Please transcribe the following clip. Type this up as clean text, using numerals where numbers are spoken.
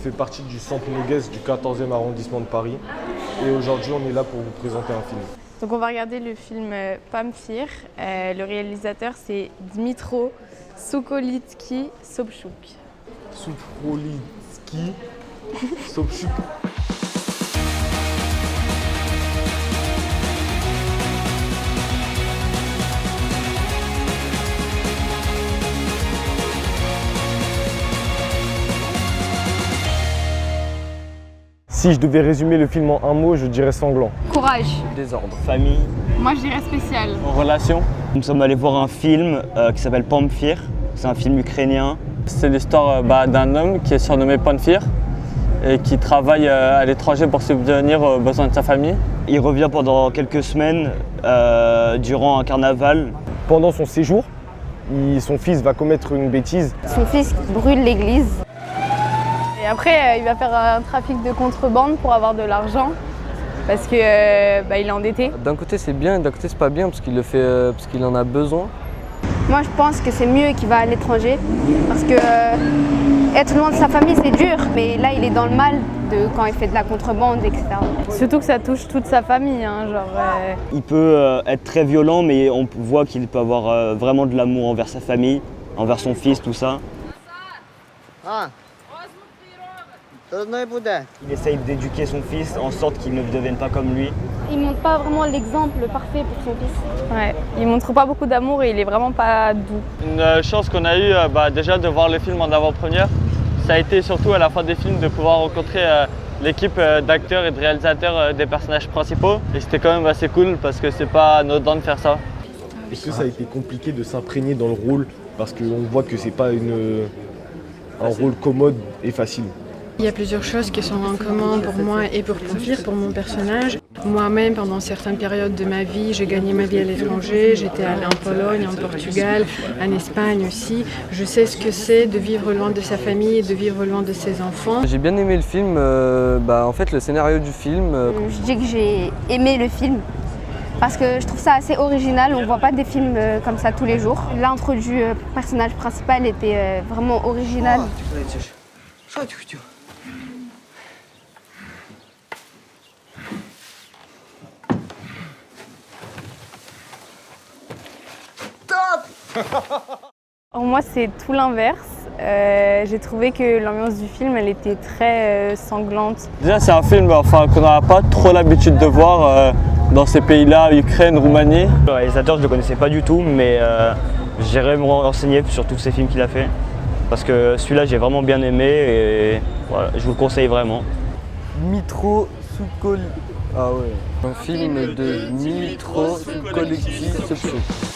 fait partie du Centre Noguès du 14e arrondissement de Paris. Et aujourd'hui, on est là pour vous présenter un film. Donc on va regarder le film Pamphir. Le réalisateur c'est Dmitro Sokolitsky-Sobchuk. Sobchuk. Si je devais résumer le film en un mot, je dirais sanglant. Courage. Désordre. Famille. Moi je dirais spécial. Relation. Nous sommes allés voir un film qui s'appelle Pamphir. C'est un film ukrainien. C'est l'histoire d'un homme qui est surnommé Pamphir et qui travaille à l'étranger pour subvenir aux besoins de sa famille. Il revient pendant quelques semaines durant un carnaval. Pendant son séjour, son fils va commettre une bêtise. Son fils brûle l'église. Et après il va faire un trafic de contrebande pour avoir de l'argent parce que il est endetté. D'un côté c'est bien, d'un côté c'est pas bien parce qu'il le fait parce qu'il en a besoin. Moi je pense que c'est mieux qu'il va à l'étranger parce que être loin de sa famille c'est dur, mais là il est dans le mal quand il fait de la contrebande, etc. Surtout que ça touche toute sa famille, hein, Il peut être très violent, mais on voit qu'il peut avoir vraiment de l'amour envers sa famille, envers son fils, tout ça. Il essaye d'éduquer son fils en sorte qu'il ne devienne pas comme lui. Il montre pas vraiment l'exemple parfait pour son fils. Ouais, il montre pas beaucoup d'amour et il est vraiment pas doux. Une chance qu'on a eue déjà de voir le film en avant-première, ça a été surtout à la fin des films de pouvoir rencontrer l'équipe d'acteurs et de réalisateurs des personnages principaux. Et c'était quand même assez cool parce que c'est pas anodin de faire ça. Est-ce que ça a été compliqué de s'imprégner dans le rôle parce qu'on voit que c'est pas un rôle commode et facile? Il y a plusieurs choses qui sont en commun pour moi et pour Pamphir, pour mon personnage. Moi-même, pendant certaines périodes de ma vie, j'ai gagné ma vie à l'étranger. J'étais allée en Pologne, en Portugal, en Espagne aussi. Je sais ce que c'est de vivre loin de sa famille et de vivre loin de ses enfants. J'ai bien aimé le film, en fait le scénario du film. Je dis que j'ai aimé le film parce que je trouve ça assez original. On ne voit pas des films comme ça tous les jours. L'intro du personnage principal était vraiment original. Alors moi c'est tout l'inverse. J'ai trouvé que l'ambiance du film elle était très sanglante. Déjà c'est un film qu'on n'a pas trop l'habitude de voir dans ces pays-là, Ukraine, Roumanie. Le réalisateur, je ne le connaissais pas du tout, mais j'irai me renseigner sur tous ces films qu'il a fait. Parce que celui-là, j'ai vraiment bien aimé et voilà, je vous le conseille vraiment. Dmitro Sokolitsky. Un film de Dmitro Sokolitsky-Sobchuk.